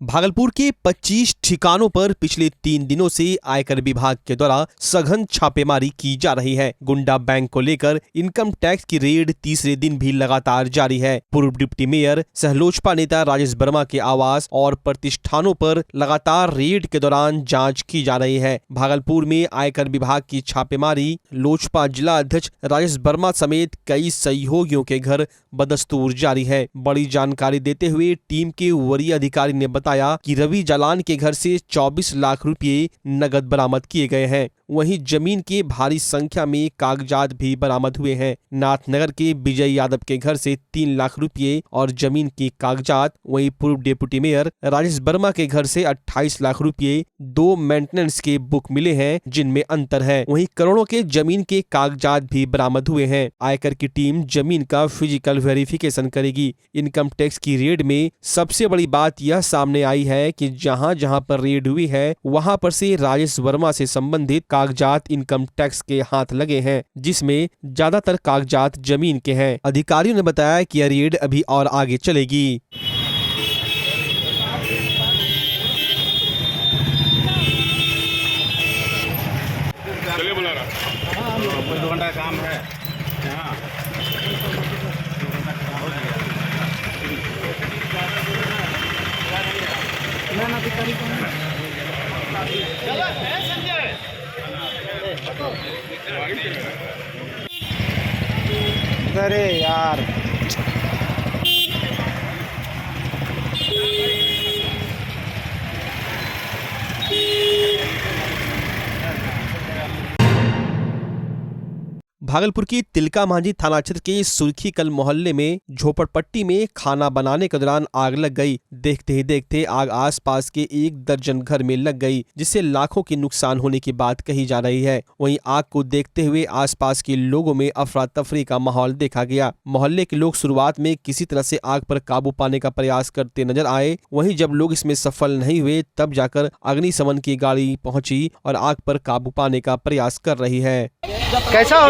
भागलपुर के 25 ठिकानों पर पिछले 3 दिनों से आयकर विभाग के द्वारा सघन छापेमारी की जा रही है। गुंडा बैंक को लेकर इनकम टैक्स की रेड तीसरे दिन भी लगातार जारी है। पूर्व डिप्टी मेयर सह लोजपा नेता राजेश वर्मा के आवास और प्रतिष्ठानों पर लगातार रेड के दौरान जांच की जा रही है। भागलपुर में आयकर विभाग की छापेमारी लोजपा जिला अध्यक्ष राजेश वर्मा समेत कई सहयोगियों के घर बदस्तूर जारी है। बड़ी जानकारी देते हुए टीम के वरीय अधिकारी ने बताया कि रवि जालान के घर से 24 लाख रुपए नगद बरामद किए गए हैं। वहीं जमीन के भारी संख्या में कागजात भी बरामद हुए हैं। नाथनगर के विजय यादव के घर से 3 लाख रुपए और जमीन के कागजात, वहीं पूर्व डिप्टी मेयर राजेश वर्मा के घर से 28 लाख रुपए, 2 मेंटेनेंस के बुक मिले हैं जिनमें अंतर है। वहीं करोड़ों के जमीन के कागजात भी बरामद हुए हैं। आयकर की टीम जमीन का फिजिकल वेरिफिकेशन करेगी। इनकम टैक्स की रेड में सबसे बड़ी बात यह सामने आई है कि जहां जहां पर रेड हुई है वहां पर से राजेश वर्मा से संबंधित कागजात इनकम टैक्स के हाथ लगे हैं, जिसमें ज्यादातर कागजात जमीन के हैं। अधिकारियों ने बताया कि यह रेड अभी और आगे चलेगी। चलिए बुला रहा 2 घंटा काम है यहाँ। अरे यार भागलपुर की तिलका मांझी थाना क्षेत्र के सुर्खी कल मोहल्ले में झोपड़पट्टी में खाना बनाने के दौरान आग लग गई। देखते ही देखते आग आसपास के 1 दर्जन घर में लग गई, जिससे लाखों की नुकसान होने की बात कही जा रही है। वहीं आग को देखते हुए आसपास के लोगों में अफरा तफरी का माहौल देखा गया। मोहल्ले के लोग शुरुआत में किसी तरह से आग पर काबू पाने का प्रयास करते नजर आए। वहीं जब लोग इसमें सफल नहीं हुए तब जाकर अग्निशमन की गाड़ी पहुंची और आग पर काबू पाने का प्रयास कर रही है। कैसा हो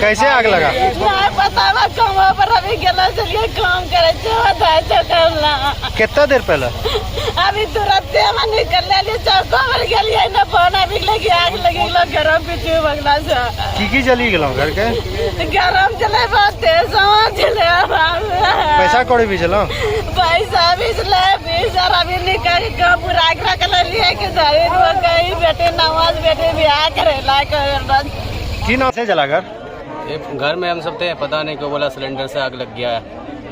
कैसे आग लगा? कितना देर पहले? अभी तुरंत आग लगी घर पीछे बगला से की जली गलो घर के गरम चले बहुत तेज चले पैसा कौड़ी भी चलो पैसा भी चले 20,000 अभी निकल के पूरा लिए के गई बेटे नमाज बेटे ब्याह करे की नाम से जला घर? घर में हम सब थे, पता नहीं क्यों बोला सिलेंडर से आग लग गया है।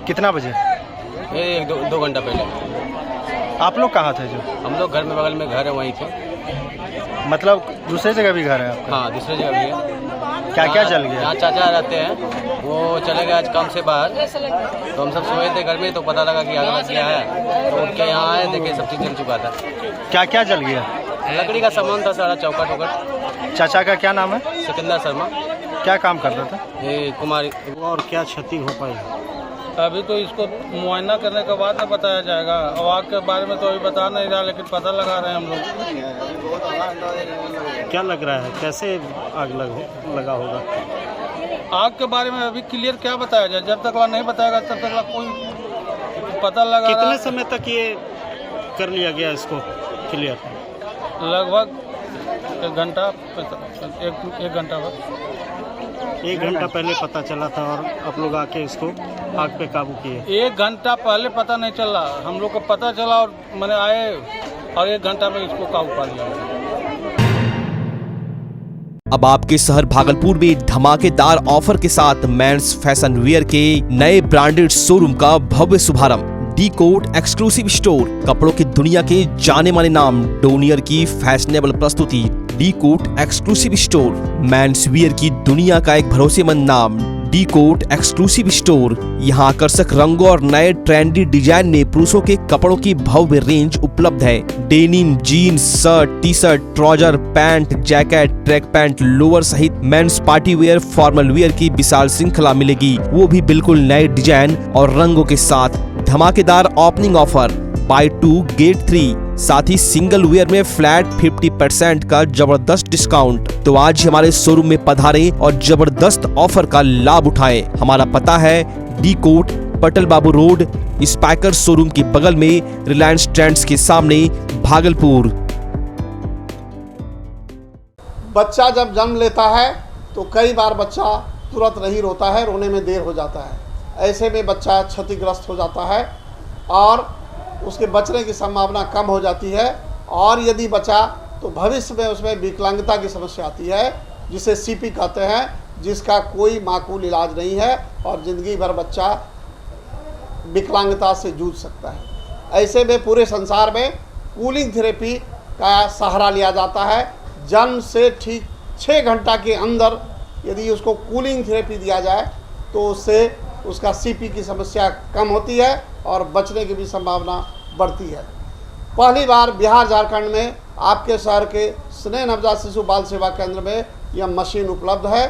कितना बजे? ये 2 घंटा पहले। आप लोग कहाँ थे? जो हम लोग घर में बगल में घर है वहीं थे। मतलब दूसरे जगह भी घर है आपका? हाँ दूसरी जगह भी है। क्या क्या जल गया? यहाँ चाचा रहते हैं, वो चले गए आज काम से बाहर, तो हम सब सोए थे घर में, तो पता लगा कि आग लग गया है, तो उठ के यहाँ आए, देखे सब चीज़ जल चुका था। क्या क्या जल गया? लकड़ी का सामान था सारा, चौकट वौकट। चाचा का क्या नाम है? सिकंदर शर्मा। क्या काम करता था? ये कुमारी। और क्या क्षति हो पाई? अभी तो इसको मुआयना करने के बाद में बताया जाएगा। आग के बारे में तो अभी बता नहीं रहा, लेकिन पता लगा रहे हैं हम लोग। क्या लग रहा है, कैसे आग लगा होगा? आग के बारे में अभी क्लियर क्या बताया जाए, जब तक वह नहीं बताएगा तब तक कोई पता लगा। कितने समय तक ये कर लिया गया इसको क्लियर? लगभग 1 घंटा 1 घंटा बाद। 1 घंटा पहले पता चला था और आप लोग आके इसको आग पे काबू किए? 1 घंटा पहले पता नहीं चला, हम लोग को पता चला और मैंने आए और 1 घंटा में इसको काबू पा लिया। अब आपके शहर भागलपुर में धमाकेदार ऑफर के साथ मेंस फैशन वियर के नए ब्रांडेड शोरूम का भव्य शुभारंभ। डी कोट एक्सक्लूसिव स्टोर, कपड़ों की दुनिया के जाने माने नाम डोनियर की फैशनेबल प्रस्तुति। D'cot exclusive store, men's wear की दुनिया का एक भरोसेमंद नाम। डी कोट एक्सक्लूसिव स्टोर, यहाँ आकर्षक रंगों और नए ट्रेंडी डिजाइन में पुरुषों के कपड़ों की भव्य रेंज उपलब्ध है। Denim, jeans, shirt, T shirt, trouser, pant, jacket, track pant, lower सहित men's party wear, formal wear की विशाल श्रृंखला मिलेगी, वो भी बिल्कुल नए डिजाइन और रंगों के साथ। धमाकेदार ओपनिंग ऑफर, बाय 2 गेट 3, साथ ही सिंगल वेयर में फ्लैट 50% का जबरदस्त डिस्काउंट। तो आज हमारे शोरूम में पधारें और जबरदस्त ऑफर का लाभ उठाएं। हमारा पता है डी कोट पटल बाबू रोड, स्पाइकर शोरूम के बगल में, रिलायंस ट्रेंड्स के सामने, भागलपुर। बच्चा जब जन्म लेता है तो कई बार बच्चा तुरंत नहीं रोता है, रोने में देर हो जाता है। ऐसे में बच्चा क्षतिग्रस्त हो जाता है और उसके बचने की संभावना कम हो जाती है, और यदि बचा तो भविष्य में उसमें विकलांगता की समस्या आती है, जिसे सीपी कहते हैं, जिसका कोई माकूल इलाज नहीं है और ज़िंदगी भर बच्चा विकलांगता से जूझ सकता है। ऐसे में पूरे संसार में कूलिंग थेरेपी का सहारा लिया जाता है। जन्म से ठीक 6 घंटा के अंदर यदि उसको कूलिंग थेरेपी दिया जाए तो उससे उसका सीपी की समस्या कम होती है और बचने की भी संभावना बढ़ती है। पहली बार बिहार झारखंड में आपके शहर के स्नेह नवजात शिशु बाल सेवा केंद्र में यह मशीन उपलब्ध है।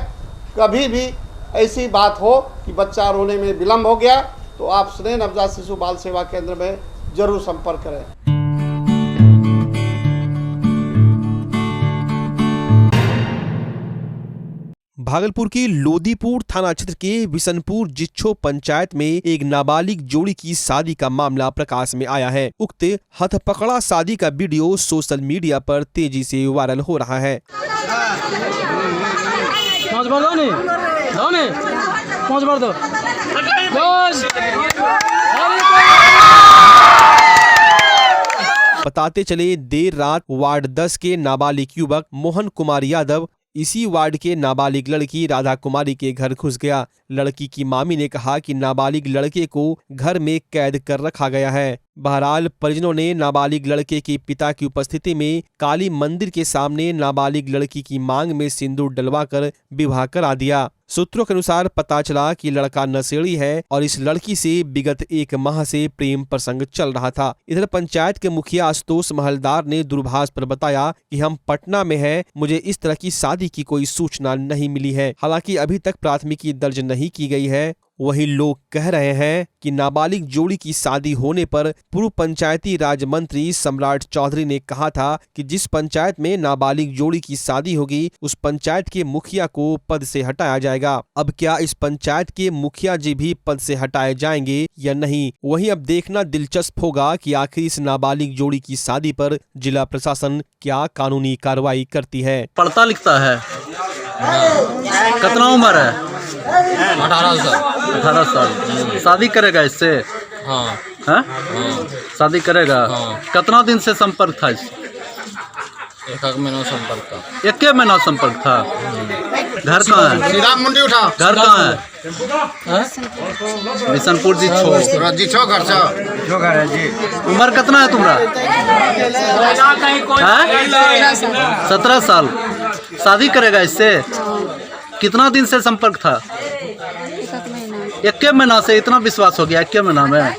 कभी भी ऐसी बात हो कि बच्चा रोने में विलम्ब हो गया तो आप स्नेह नवजात शिशु बाल सेवा केंद्र में जरूर संपर्क करें। भागलपुर की लोदीपुर थाना क्षेत्र के बिशनपुर जिच्छो पंचायत में एक नाबालिग जोड़ी की शादी का मामला प्रकाश में आया है। उक्त हथपकड़ा शादी का वीडियो सोशल मीडिया पर तेजी से वायरल हो रहा है। बताते चले देर रात वार्ड 10 के नाबालिग युवक मोहन कुमार यादव इसी वार्ड के नाबालिग लड़की राधा कुमारी के घर घुस गया। लड़की की मामी ने कहा कि नाबालिग लड़के को घर में कैद कर रखा गया है। बहरहाल परिजनों ने नाबालिग लड़के के पिता की उपस्थिति में काली मंदिर के सामने नाबालिग लड़की की मांग में सिंदूर डलवाकर विवाह करा दिया। सूत्रों के अनुसार पता चला कि लड़का नशेड़ी है और इस लड़की से विगत 1 माह से प्रेम प्रसंग चल रहा था। इधर पंचायत के मुखिया आशुतोष महलदार ने दूरभाष पर बताया कि हम पटना में हैं, मुझे इस तरह की शादी की कोई सूचना नहीं मिली है। हालांकि अभी तक प्राथमिकी दर्ज नहीं की गई है। वही लोग कह रहे हैं कि नाबालिग जोड़ी की शादी होने पर पूर्व पंचायती राज मंत्री सम्राट चौधरी ने कहा था कि जिस पंचायत में नाबालिग जोड़ी की शादी होगी उस पंचायत के मुखिया को पद से हटाया जाएगा। अब क्या इस पंचायत के मुखिया जी भी पद से हटाए जाएंगे या नहीं, वहीं अब देखना दिलचस्प होगा कि आखिर इस नाबालिग जोड़ी की शादी पर जिला प्रशासन क्या कानूनी कार्रवाई करती है। पढ़ता लिखता है, कितना उम्र है? 18 साल। शादी करेगा इससे? हाँ। हाँ? शादी करेगा? हाँ। कितना दिन से संपर्क था इससे? 1 महीना संपर्क था। 1 महीना संपर्क था। घर कहाँ है? घर कहाँ है? बिशनपुर जिच्छो घर है जी। उम्र कितना है तुम्हारा? 17 साल। शादी करेगा इससे? कितना दिन से संपर्क था? 1 महीना से इतना विश्वास हो गया 1 महीना में?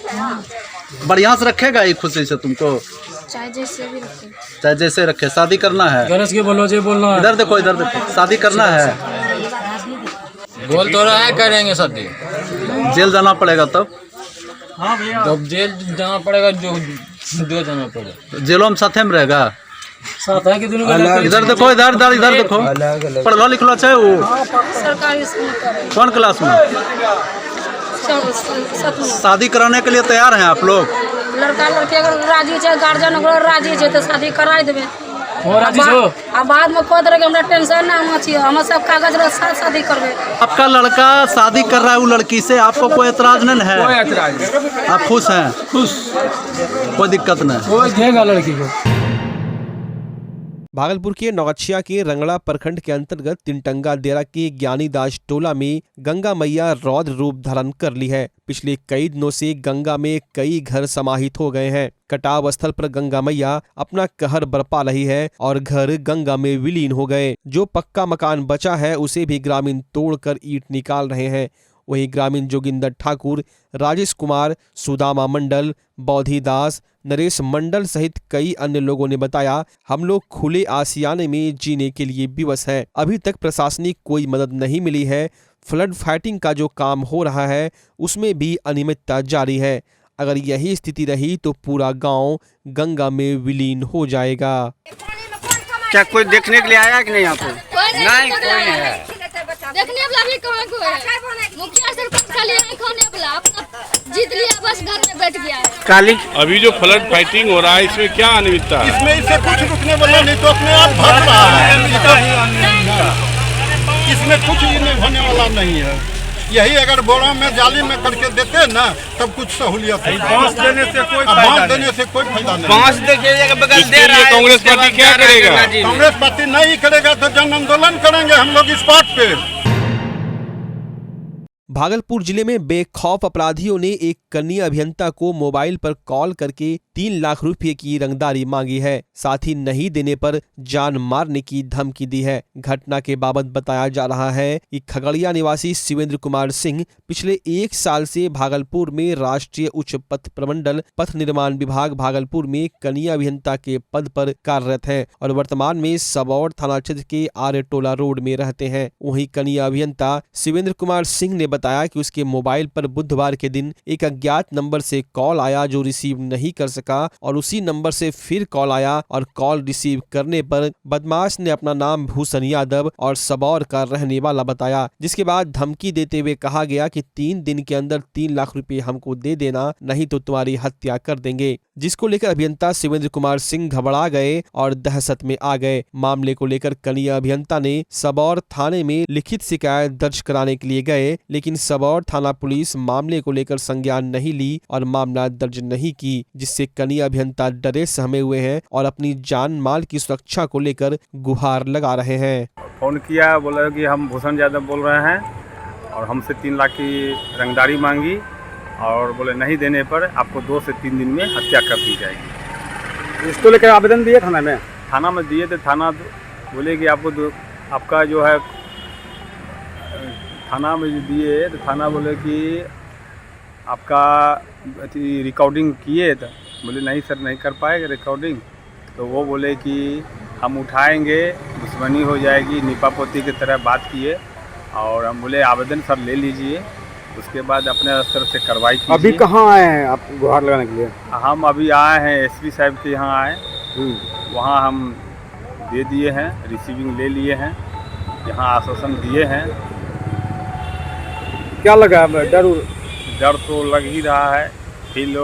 बढ़िया से रखेगा ये खुशी से तुमको? चाहे जैसे रखे। शादी करना है? गणेश के बोलो जी, बोलना है। इधर देखो, इधर देखो। शादी करना है? बोल तो रहा है करेंगे शादी। जेल जाना पड़ेगा तब? जब जेल जाना पड़ेगा, जो जाना पड़ेगा। जेलों में साथे में रहेगा? साथ है कि दोनों इधर देखो, इधर देखो। पढ़लो लिखलो चाहे वो सरकारी स्कूल कौन क्लास में? शादी कराने के लिए तैयार हैं आप लोग? लड़का लड़की अगर राजी है, गार्जियन अगर राजी है तो शादी कराई देवे। अब बाद में कोई तरह के हमरा टेंशन ना होना चाहिए, हम सब कागज रह साथ शादी करबे। आपका लड़का शादी कर रहा है वो लड़की से, आपको कोई एतराज नहीं है? कोई एतराज। आप खुश हैं? खुश, कोई दिक्कत नहीं। कोई देगा लड़की को। भागलपुर के नौगछिया के रंगड़ा प्रखंड के अंतर्गत तिनटंगा डेरा के ज्ञानीदास टोला में गंगा मैया रौद्र रूप धारण कर ली है। पिछले कई दिनों से गंगा में कई घर समाहित हो गए हैं। कटाव स्थल पर गंगा मैया अपना कहर बरपा रही है और घर गंगा में विलीन हो गए। जो पक्का मकान बचा है उसे भी ग्रामीण तोड़कर ईंट निकाल रहे हैं। वहीं ग्रामीण जोगिंदर ठाकुर, राजेश कुमार, सुदामा मंडल, बौधी दास, नरेश मंडल सहित कई अन्य लोगों ने बताया, हम लोग खुले आसियाने में जीने के लिए विवश हैं। अभी तक प्रशासनिक कोई मदद नहीं मिली है। फ्लड फाइटिंग का जो काम हो रहा है उसमें भी अनियमितता जारी है। अगर यही स्थिति रही तो पूरा गांव गंगा में विलीन हो जाएगा। क्या कोई देखने के लिए आया कि नहीं यहाँ पे? नहीं, कोई नहीं है। देखने वाला भी कहाँ को है? मुखिया सरपंच खाली है, खाने वाला अपना जीत लिया, बस घर में बैठ गया है। काली अभी जो फ्लड फाइटिंग हो रहा है इसमें क्या अनियमितता है? इसमें इससे कुछ रुकने वाला नहीं तो अपने आप भर रहा है। इसमें कुछ भी होने वाला नहीं है। यही अगर बोरा में जाली में करके देते ना तब कुछ सहूलियत है। बांस देने से कोई फायदा नहीं। बांस देखिए कांग्रेस पार्टी क्या करेगा? कांग्रेस पार्टी नहीं करेगा तो जन आंदोलन करेंगे हम लोग इस बात पे। भागलपुर जिले में बेखौफ अपराधियों ने एक कनीय अभियंता को मोबाइल पर कॉल करके 3 लाख रुपए की रंगदारी मांगी है। साथ ही नहीं देने पर जान मारने की धमकी दी है। घटना के बाबत बताया जा रहा है कि खगड़िया निवासी शिवेंद्र कुमार सिंह पिछले 1 साल से भागलपुर में राष्ट्रीय उच्च पथ प्रमंडल पथ निर्माण विभाग भागलपुर में कनीय अभियंता के पद पर कार्यरत हैं और वर्तमान में सबौर थाना क्षेत्र के आर्य टोला रोड में रहते हैं। वहीं कनीय अभियंता शिवेंद्र कुमार सिंह ने बताया कि उसके मोबाइल पर बुधवार के दिन एक अज्ञात नंबर से कॉल आया जो रिसीव नहीं कर सका और उसी नंबर से फिर कॉल आया और कॉल रिसीव करने पर बदमाश ने अपना नाम भूषण यादव और सबौर का रहने वाला बताया, जिसके बाद धमकी देते हुए कहा गया कि 3 दिन के अंदर 3 लाख रुपए हमको दे देना, नहीं तो तुम्हारी हत्या कर देंगे। जिसको लेकर अभियंता शिवेंद्र कुमार सिंह घबरा गए और दहशत में आ गए। मामले को लेकर कनीय अभियंता ने सबौर थाने में लिखित शिकायत दर्ज कराने के लिए गए, लेकिन सबौर थाना पुलिस मामले को लेकर संज्ञान नहीं ली और मामला दर्ज नहीं की, जिससे कनीय अभियंता डरे सहमे हुए हैं और अपनी जान माल की सुरक्षा को लेकर गुहार लगा रहे हैं। फोन किया, बोला कि हम भूषण यादव बोल रहे हैं और हमसे 3 लाख की रंगदारी मांगी और बोले नहीं देने पर आपको 2 से 3 दिन में हत्या कर दी जाएगी। इसको लेकर आवेदन दिए थाना में? थाना में दिए थे। थाना बोले कि आपको आपका जो है थाना में जो दिए तो थाना बोले कि आपका रिकॉर्डिंग किए, तो बोले नहीं सर नहीं कर पाएगा रिकॉर्डिंग। तो वो बोले कि हम उठाएंगे, दुश्मनी हो जाएगी, नीपापोती की तरह बात किए और हम बोले आवेदन सर ले लीजिए, उसके बाद अपने स्तर से कार्रवाई कीजिए। अभी कहाँ आए हैं आप गुहार लगाने के लिए? हम अभी आए हैं एसपी साहब के यहाँ आए, वहाँ हम दे दिए हैं, रिसीविंग ले लिए हैं, यहाँ आश्वासन दिए हैं। क्या लगा डर तो लग ही रहा है। फील्ड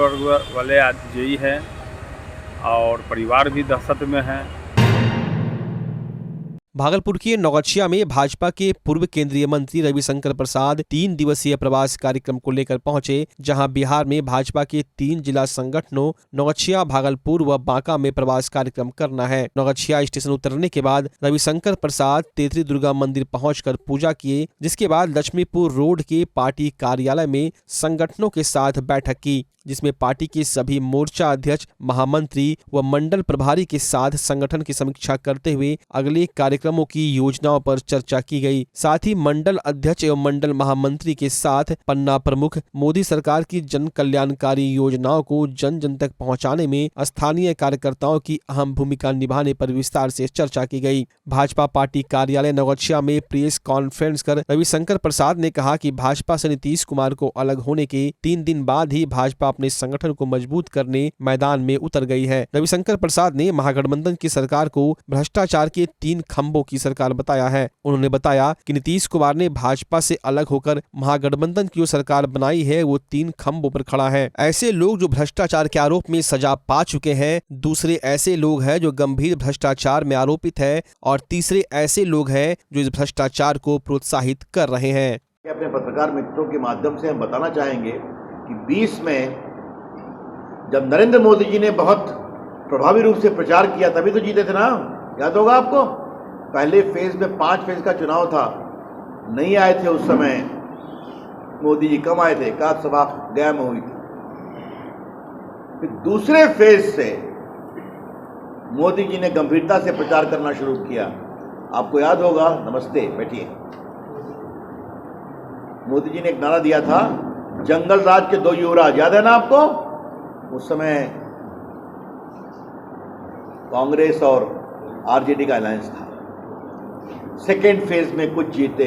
वाले यही है और परिवार भी दहशत में है। भागलपुर के नौगछिया में भाजपा के पूर्व केंद्रीय मंत्री रविशंकर प्रसाद 3 दिवसीय प्रवास कार्यक्रम को लेकर पहुंचे, जहां बिहार में भाजपा के 3 जिला संगठनों नौगछिया, भागलपुर व बांका में प्रवास कार्यक्रम करना है। नौगछिया स्टेशन उतरने के बाद रविशंकर प्रसाद तेतरी दुर्गा मंदिर पहुंचकर पूजा किए, जिसके बाद लक्ष्मीपुर रोड के पार्टी कार्यालय में संगठनों के साथ बैठक की, जिसमें पार्टी के सभी मोर्चा अध्यक्ष, महामंत्री व मंडल प्रभारी के साथ संगठन की समीक्षा करते हुए अगले कार्यक्रमों की योजनाओं पर चर्चा की गई। साथ ही मंडल अध्यक्ष एवं मंडल महामंत्री के साथ पन्ना प्रमुख मोदी सरकार की जन कल्याणकारी योजनाओं को जन जन तक पहुंचाने में स्थानीय कार्यकर्ताओं की अहम भूमिका निभाने पर विस्तार से चर्चा की गई। भाजपा पार्टी कार्यालय नौगछिया में प्रेस कॉन्फ्रेंस कर रविशंकर प्रसाद ने कहा कि भाजपा से नीतीश कुमार को अलग होने के 3 दिन बाद ही भाजपा अपने संगठन को मजबूत करने मैदान में उतर गई है। रविशंकर प्रसाद ने महागठबंधन की सरकार को भ्रष्टाचार के 3 खंभों की सरकार बताया है। उन्होंने बताया कि नीतीश कुमार ने भाजपा से अलग होकर महागठबंधन की जो सरकार बनाई है वो 3 खंभों पर खड़ा है। ऐसे लोग जो भ्रष्टाचार के आरोप में सजा पा चुके हैं, दूसरे ऐसे लोग हैं जो गंभीर भ्रष्टाचार में आरोपित है और तीसरे ऐसे लोग हैं जो इस भ्रष्टाचार को प्रोत्साहित कर रहे हैं। अपने पत्रकार मित्रों के माध्यम से हम बताना चाहेंगे कि 20 में जब नरेंद्र मोदी जी ने बहुत प्रभावी रूप से प्रचार किया तभी तो जीते थे ना, याद होगा आपको। पहले फेज में 5 फेज का चुनाव था, नहीं आए थे उस समय मोदी जी, कम आए थे, एकाध सभा गया में हुई थी। फिर दूसरे फेज से मोदी जी ने गंभीरता से प्रचार करना शुरू किया। आपको याद होगा, नमस्ते बैठिए, मोदी जी ने एक नारा दिया था, जंगल राज के 2 युवराज, याद है ना आपको। उस समय कांग्रेस और आरजेडी का अलायंस था। सेकेंड फेज में कुछ जीते,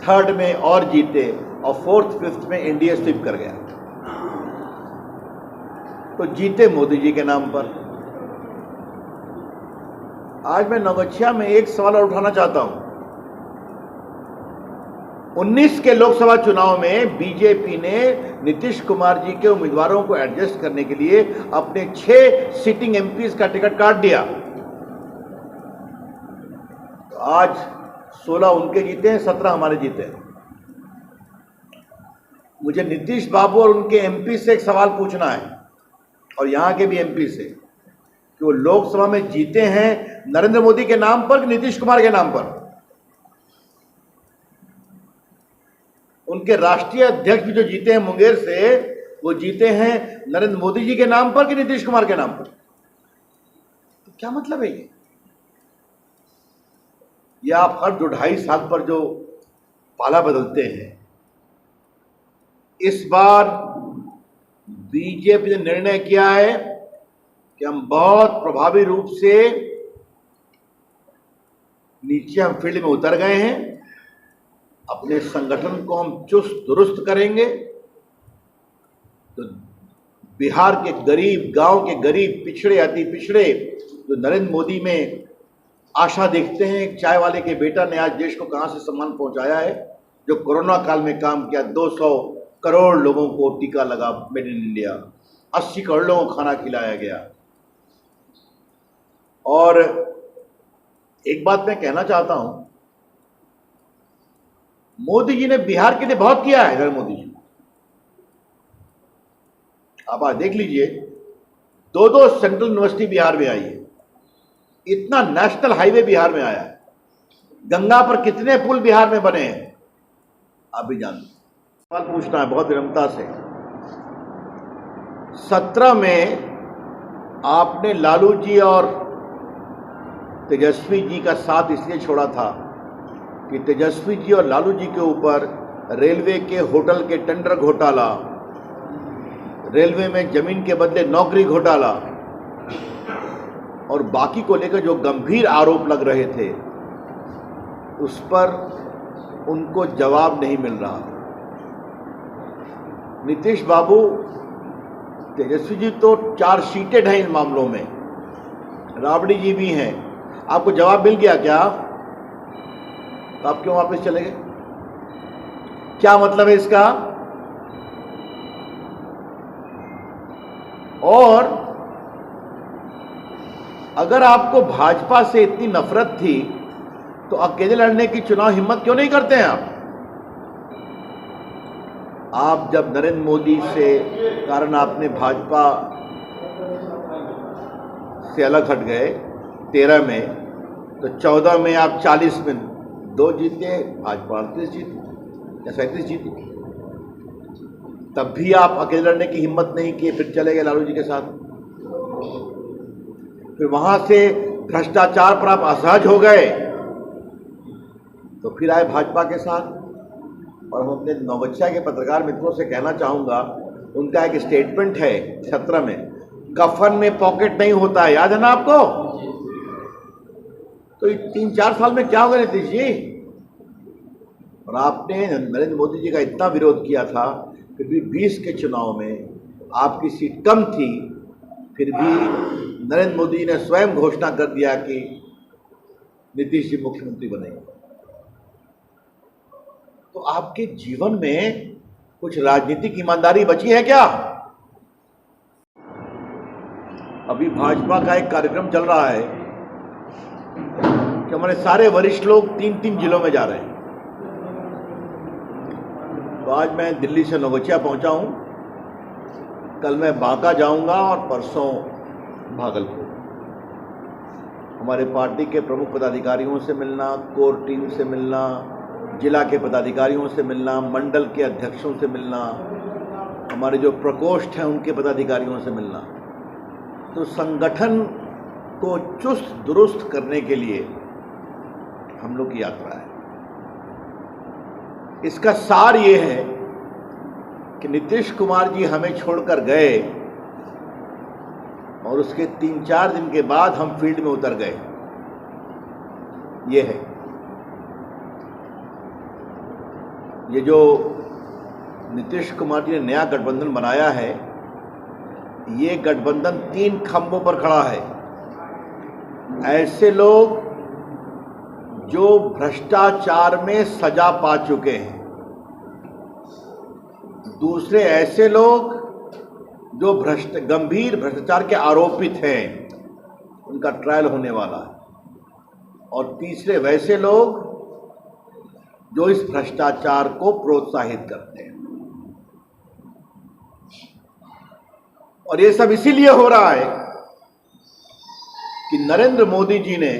थर्ड में और जीते और फोर्थ फिफ्थ में एनडीए स्वीप कर गया। तो जीते मोदी जी के नाम पर। आज मैं नौगछिया में एक सवाल और उठाना चाहता हूं। 19 के लोकसभा चुनाव में बीजेपी ने नीतीश कुमार जी के उम्मीदवारों को एडजस्ट करने के लिए अपने 6 सिटिंग एमपीज का टिकट काट दिया। तो आज 16 उनके जीते हैं, 17 हमारे जीते हैं। मुझे नीतीश बाबू और उनके एमपी से एक सवाल पूछना है, और यहां के भी एमपी से, कि वो लोकसभा में जीते हैं नरेंद्र मोदी के नाम पर कि नीतीश कुमार के नाम पर? उनके राष्ट्रीय अध्यक्ष भी जो जीते हैं मुंगेर से, वो जीते हैं नरेंद्र मोदी जी के नाम पर कि नीतीश कुमार के नाम पर? तो क्या मतलब है ये आप हर 2-2.5 साल पर जो पाला बदलते हैं। इस बार बीजेपी ने निर्णय किया है कि हम बहुत प्रभावी रूप से नीचे हम फील्ड में उतर गए हैं, अपने संगठन को हम चुस्त दुरुस्त करेंगे। तो बिहार के गरीब, गांव के गरीब, पिछड़े, अति पिछड़े, जो नरेंद्र मोदी में आशा देखते हैं, एक चाय वाले के बेटा ने आज देश को कहां से सम्मान पहुंचाया है, जो कोरोना काल में काम किया, 200 करोड़ लोगों को टीका लगा, मेड इन इंडिया, 80 करोड़ लोगों को खाना खिलाया गया। और एक बात मैं कहना चाहता हूं, मोदी जी ने बिहार के लिए बहुत किया है। नरेंद्र मोदी जी, आप आज देख लीजिए, 2 सेंट्रल यूनिवर्सिटी बिहार में आई है, इतना नेशनल हाईवे बिहार में आया है, गंगा पर कितने पुल बिहार में बने हैं आप भी जानते हैं। सवाल पूछना है बहुत विनम्रता से। 17 में आपने लालू जी और तेजस्वी जी का साथ इसलिए छोड़ा था कि तेजस्वी जी और लालू जी के ऊपर रेलवे के होटल के टेंडर घोटाला, रेलवे में जमीन के बदले नौकरी घोटाला और बाकी को लेकर जो गंभीर आरोप लग रहे थे, उस पर उनको जवाब नहीं मिल रहा। नीतीश बाबू, तेजस्वी जी तो चार्जशीटेड हैं इन मामलों में, राबड़ी जी भी हैं, आपको जवाब मिल गया क्या? तो आप क्यों वापस चले गए? क्या मतलब है इसका? और अगर आपको भाजपा से इतनी नफरत थी तो अकेले लड़ने की चुनाव हिम्मत क्यों नहीं करते हैं आप? आप जब नरेंद्र मोदी से कारण आपने भाजपा से अलग हट गए 13 में, तो 14 में आप 40 में 2 जीते, भाजपा 38 जीती या 37 जीती। तब भी आप अकेले लड़ने की हिम्मत नहीं किए, फिर चले गए लालू जी के साथ। फिर वहां से भ्रष्टाचार पर आप असहज हो गए, तो फिर आए भाजपा के साथ। और हम अपने नौबच्छा के पत्रकार मित्रों से कहना चाहूँगा, उनका एक स्टेटमेंट है 17 में, कफन में पॉकेट नहीं होता है, याद है ना आपको? तो 3-4 साल में क्या होगा नीतीश जी? और आपने नरेंद्र मोदी जी का इतना विरोध किया था, फिर भी 20 के चुनाव में आपकी सीट कम थी, फिर भी नरेंद्र मोदी जी ने स्वयं घोषणा कर दिया कि नीतीश जी मुख्यमंत्री बनेंगे। तो आपके जीवन में कुछ राजनीतिक ईमानदारी बची है क्या? अभी भाजपा का एक कार्यक्रम चल रहा है कि हमारे सारे वरिष्ठ लोग 3-3 जिलों में जा रहे हैं। तो आज मैं दिल्ली से नौबच्छा पहुंचा हूं, कल मैं बांका जाऊंगा और परसों भागलपुर। हमारे पार्टी के प्रमुख पदाधिकारियों से मिलना, कोर टीम से मिलना, जिला के पदाधिकारियों से मिलना, मंडल के अध्यक्षों से मिलना, हमारे जो प्रकोष्ठ हैं उनके पदाधिकारियों से मिलना। तो संगठन को चुस्त दुरुस्त करने के लिए हम लोग की यात्रा है। इसका सार ये है कि नीतीश कुमार जी हमें छोड़कर गए और उसके 3-4 दिन के बाद हम फील्ड में उतर गए। ये है, ये जो नीतीश कुमार जी ने नया गठबंधन बनाया है, ये गठबंधन 3 खंभों पर खड़ा है। ऐसे लोग जो भ्रष्टाचार में सजा पा चुके हैं, दूसरे ऐसे लोग जो गंभीर भ्रष्टाचार के आरोपित हैं, उनका ट्रायल होने वाला है, और तीसरे वैसे लोग जो इस भ्रष्टाचार को प्रोत्साहित करते हैं। और ये सब इसीलिए हो रहा है कि नरेंद्र मोदी जी ने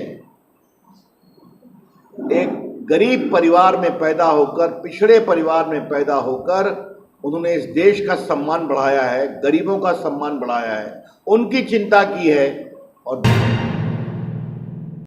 एक गरीब परिवार में पैदा होकर, पिछड़े परिवार में पैदा होकर, उन्होंने इस देश का सम्मान बढ़ाया है, गरीबों का सम्मान बढ़ाया है, उनकी चिंता की है और